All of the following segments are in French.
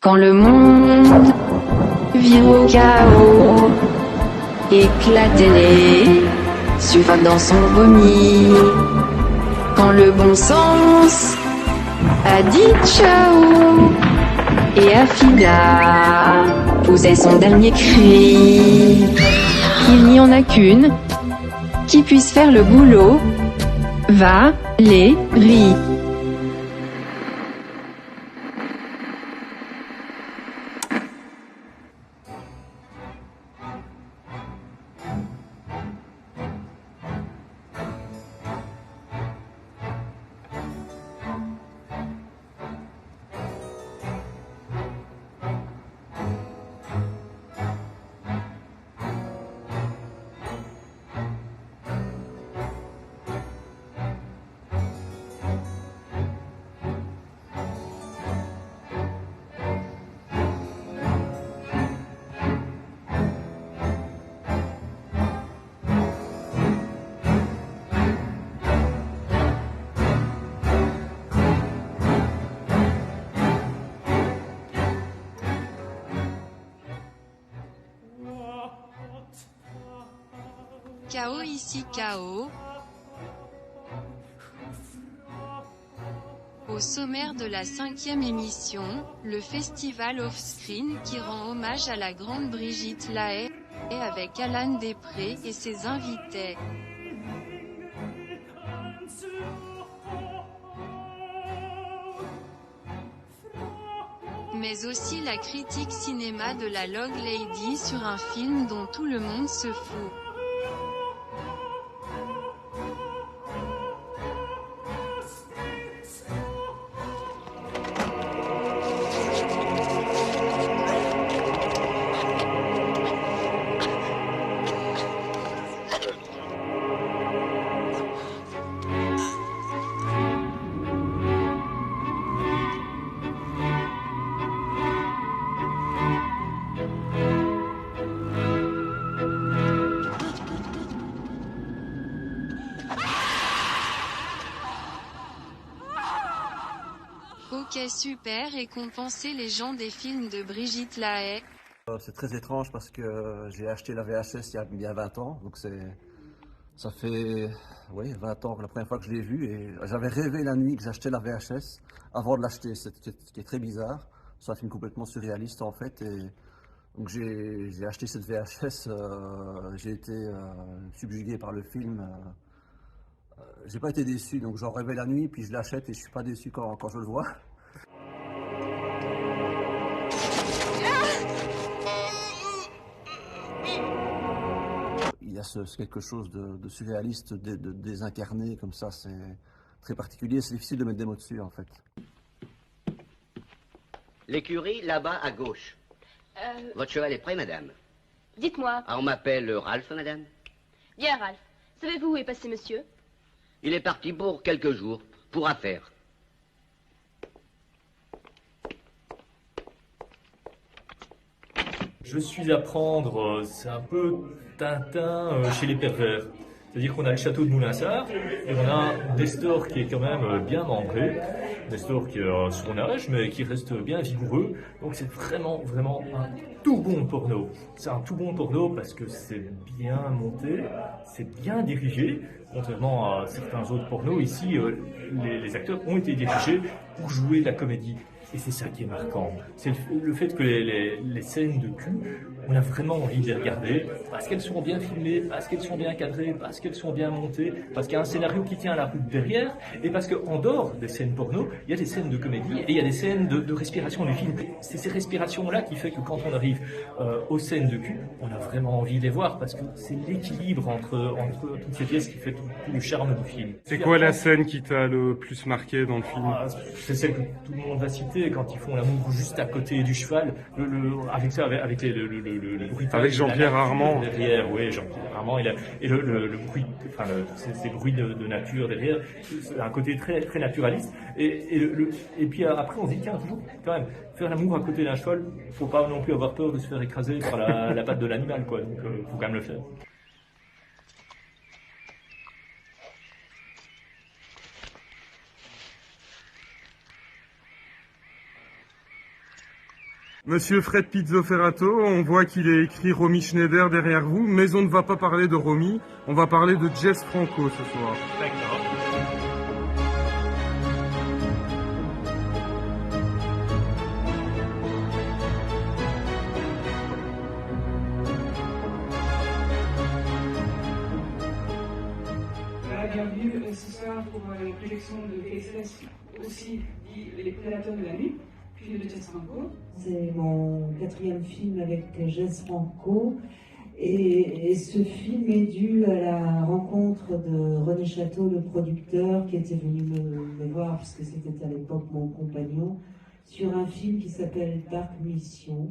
Quand le monde vire au chaos, éclatez-les, suffoque dans son vomi. Quand le bon sens a dit ciao, et Afida poussait son dernier cri. Il n'y en a qu'une qui puisse faire le boulot. Valérie. Chaos ici chaos. Au sommaire de la 5e émission, le festival Offscreen qui rend hommage à la grande Brigitte Lahaie, avec Alan Després et ses invités. Mais aussi la critique cinéma de la Log Lady sur un film dont tout le monde se fout. Ok super récompenser les gens des films de Brigitte Lahaie. C'est très étrange parce que j'ai acheté la VHS il y a 20 ans, donc ça fait 20 ans que la première fois que je l'ai vue et j'avais rêvé la nuit que j'achetais la VHS avant de l'acheter, ce qui est très bizarre. C'est un film complètement surréaliste en fait et donc j'ai acheté cette VHS, j'ai été subjugué par le film. J'ai pas été déçu, donc j'en rêvais la nuit puis je l'achète et je suis pas déçu quand je le vois. Il y a quelque chose de surréaliste, de désincarné, comme ça, c'est très particulier. C'est difficile de mettre des mots dessus, en fait. L'écurie, là-bas, à gauche. Votre cheval est prêt, madame? Dites-moi. Ah, on m'appelle Ralph, madame. Bien, Ralph. Savez-vous où est passé monsieur? Il est parti pour quelques jours, pour affaires. Je suis à prendre, c'est un peu Tintin chez les pervers. C'est-à-dire qu'on a le château de Moulinsart et on a Nestor qui est quand même bien membré. Nestor qui a son âge mais qui reste bien vigoureux. Donc c'est vraiment un tout bon porno. C'est un tout bon porno parce que c'est bien monté, c'est bien dirigé. Contrairement à certains autres pornos, ici les acteurs ont été dirigés pour jouer la comédie. Et c'est ça qui est marquant. C'est le fait que les scènes de cul, on a vraiment envie de les regarder parce qu'elles sont bien filmées, parce qu'elles sont bien cadrées, parce qu'elles sont bien montées, parce qu'il y a un scénario qui tient la route derrière et parce qu'en dehors des scènes porno, il y a des scènes de comédie et il y a des scènes de respiration du film. C'est ces respirations-là qui fait que quand on arrive aux scènes de cul, on a vraiment envie de les voir parce que c'est l'équilibre entre toutes ces pièces qui fait tout le charme du film. C'est quoi la scène qui t'a le plus marqué dans le film? C'est celle que tout le monde va citer quand ils font l'amour juste à côté du cheval, avec le bruit. Avec Jean-Pierre Armand. Derrière, oui, Jean-Pierre Armand, et le bruit, enfin, ces bruits de nature derrière, c'est un côté très, très naturaliste. Et puis après, on se dit, tiens, toujours, quand même, faire l'amour à côté d'un cheval, faut pas non plus avoir peur de se faire écraser par la patte de l'animal, quoi. Donc, faut quand même le faire. Monsieur Fred Pizzoferrato, on voit qu'il est écrit Romy Schneider derrière vous, mais on ne va pas parler de Romy, on va parler de Jess Franco ce soir. D'accord. Bienvenue ce soir pour la projection de KSS, aussi dit Les Prédateurs de la Nuit, film de Jess Franco. C'est mon 4e film avec Jess Franco et ce film est dû à la rencontre de René Château, le producteur, qui était venu me voir, puisque c'était à l'époque mon compagnon, sur un film qui s'appelle Dark Mission,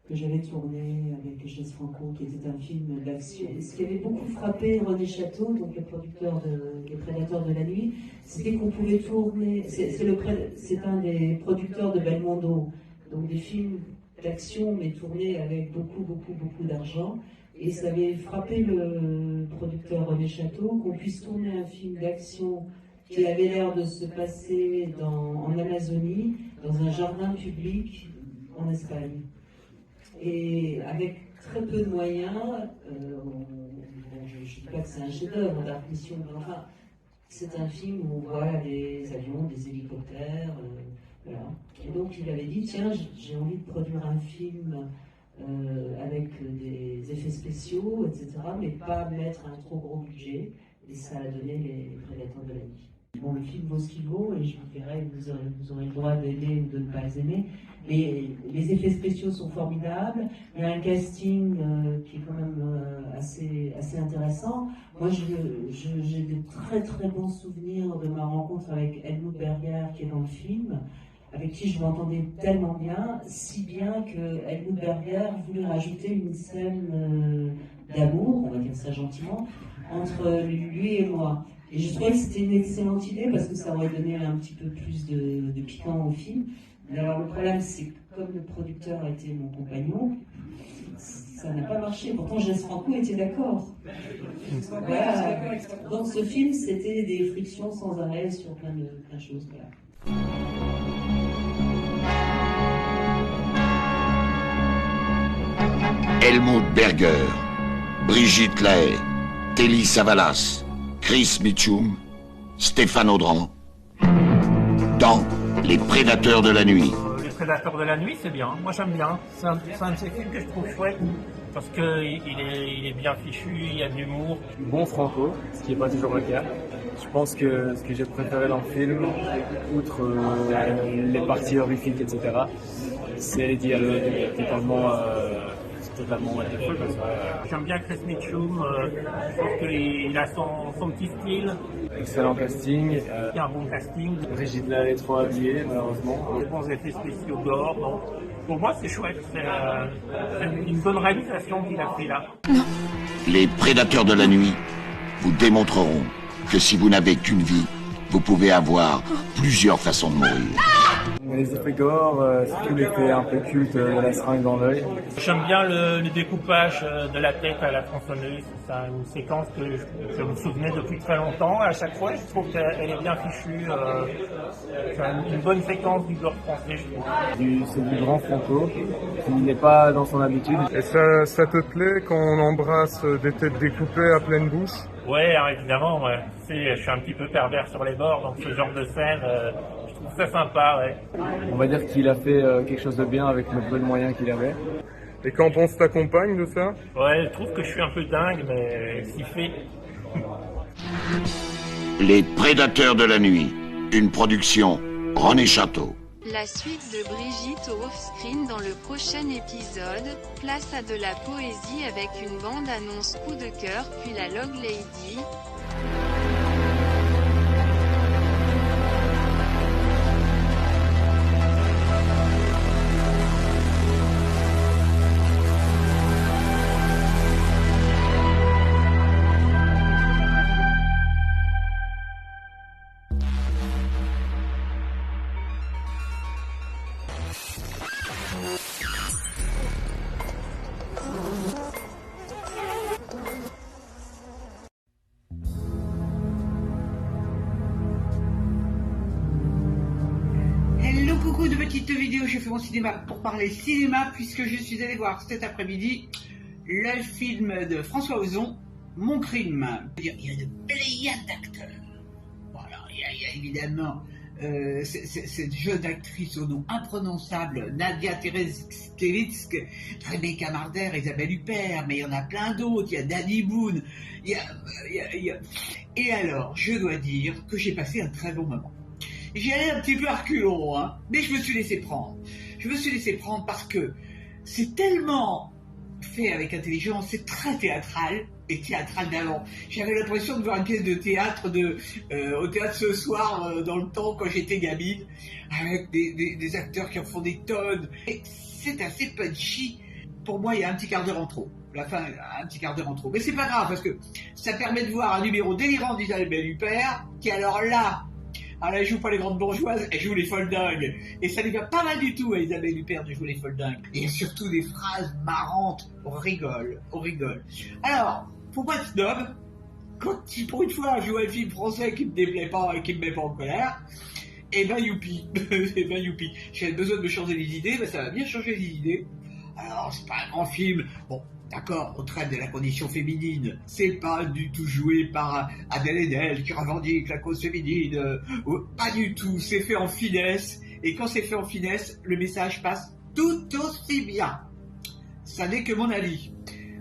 que j'avais tourné avec Jess Franco, qui était un film d'action. Ce qui avait beaucoup frappé René Château, donc le producteur des Prédateurs de la Nuit, c'était qu'on pouvait tourner. C'est un des producteurs de Belmondo, donc des films d'action, mais tournés avec beaucoup d'argent. Et ça avait frappé le producteur René Château qu'on puisse tourner un film d'action qui avait l'air de se passer en Amazonie, dans un jardin public en Espagne. Et avec très peu de moyens, je ne dis pas que c'est un chef-d'œuvre Dark Mission, mais enfin, c'est un film où on voit des avions, des hélicoptères, voilà. Et donc il avait dit, tiens, j'ai envie de produire un film avec des effets spéciaux, etc., mais pas mettre un trop gros budget, et ça a donné Les Prédateurs de la Nuit. Bon, le film vaut ce qu'il vaut, et je vous dirais, vous aurez le droit d'aimer ou de ne pas aimer. Les effets spéciaux sont formidables. Il y a un casting qui est quand même assez intéressant. Moi, j'ai de très bons souvenirs de ma rencontre avec Helmut Berger, qui est dans le film, avec qui je m'entendais tellement bien, si bien que Helmut Berger voulait rajouter une scène d'amour, on va dire ça gentiment, entre lui et moi. Et je trouvais que c'était une excellente idée parce que ça aurait donné un petit peu plus de piquant au film. Mais alors le problème, c'est que comme le producteur était mon compagnon, ça n'a pas marché. Pourtant, Jess Franco était d'accord. Voilà. Donc ce film, c'était des frictions sans arrêt sur plein de choses. Voilà. Helmut Berger, Brigitte Lahaie, Telly Savalas, Chris Mitchum, Stéphane Audran, dans Les Prédateurs de la Nuit. Les Prédateurs de la Nuit, c'est bien. Moi, j'aime bien. C'est un de ces films que je trouve chouette parce qu'il est bien fichu, il y a de l'humour. Bon Franco, ce qui n'est pas toujours le cas. Je pense que ce que j'ai préféré dans le film, outre les parties horrifiques, etc., c'est les dialogues totalement wonderful. J'aime bien Chris Mitchum, je trouve qu'il a son petit style. Excellent casting. Il y a un bon casting. Brigitte Lahaie est trop habillée, malheureusement. Des bons effets spéciaux d'or. Donc, pour moi, c'est chouette. C'est une bonne réalisation qu'il a fait là. Non. Les Prédateurs de la Nuit vous démontreront que si vous n'avez qu'une vie, vous pouvez avoir plusieurs façons de mourir. Les effets gore, surtout l'effet un peu culte de la seringue dans l'œil. J'aime bien le découpage de la tête à la tronçonneuse. C'est une séquence que je me souvenais depuis très longtemps. À chaque fois, je trouve qu'elle est bien fichue. C'est une bonne séquence du gore français, je trouve. C'est du grand Franco, qui n'est pas dans son habitude. Et ça te plaît quand on embrasse des têtes découpées à pleine bouche? Ouais, évidemment. Ouais. Je suis un petit peu pervers sur les bords, donc ce genre de scène, je trouve ça sympa. Ouais. On va dire qu'il a fait quelque chose de bien avec le peu de moyens qu'il avait. Et qu'en pense ta compagne de ça? Ouais, je trouve que je suis un peu dingue, mais s'y fait. Les Prédateurs de la Nuit, une production René Château. La suite de Brigitte au off-screen dans le prochain épisode. Place à de la poésie avec une bande-annonce coup de cœur, puis la Log Lady. petite vidéo, je fais mon cinéma pour parler cinéma puisque je suis allé voir cet après-midi le film de François Ozon, Mon Crime. Il y a une pléiade d'acteurs. Voilà, il y a évidemment cette jeune actrice au nom imprononçable, Nadia Tereskevitsk, Rebecca Marder, Isabelle Huppert, mais il y en a plein d'autres, il y a Danny Boone, Et alors, je dois dire que j'ai passé un très bon moment. J'y allais un petit peu à reculons, hein, mais je me suis laissé prendre. Je me suis laissé prendre parce que c'est tellement fait avec intelligence, c'est très théâtral, et théâtral d'avant. J'avais l'impression de voir une pièce de théâtre au théâtre ce soir, dans le temps, quand j'étais gamine, avec des acteurs qui en font des tonnes. Et c'est assez punchy. Pour moi, il y a un petit quart d'heure en trop. La fin, un petit quart d'heure en trop. Mais c'est pas grave, parce que ça permet de voir un numéro délirant d'Isabelle Huppert, qui alors là, elle joue pas les grandes bourgeoises, elle joue les folles dingues. Et ça lui va pas mal du tout à Isabelle Huppert de jouer les folles dingues. Et surtout des phrases marrantes, on rigole. Alors, faut pas être snob. Quand pour une fois je vois un film français qui me déplaît pas et qui me met pas en colère, et ben youpi, youpi. J'avais besoin de me changer les idées, ben ça va bien changer les idées. Alors, c'est pas un grand film. Bon, d'accord, on traite de la condition féminine. C'est pas du tout joué par Adèle Haenel qui revendique la cause féminine. Pas du tout. C'est fait en finesse. Et quand c'est fait en finesse, le message passe tout aussi bien. Ça n'est que mon avis.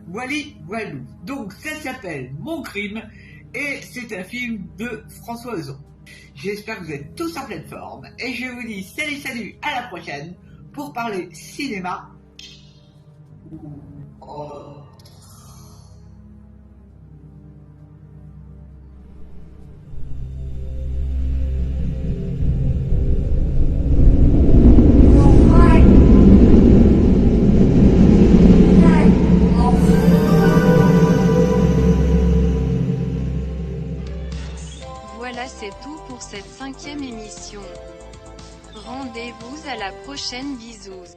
Voilou. Donc, ça s'appelle Mon Crime. Et c'est un film de François Ozon. J'espère que vous êtes tous en pleine forme. Et je vous dis salut, à la prochaine pour parler cinéma. Oh. Voilà, c'est tout pour cette 5e émission. Rendez-vous à la prochaine, bisous.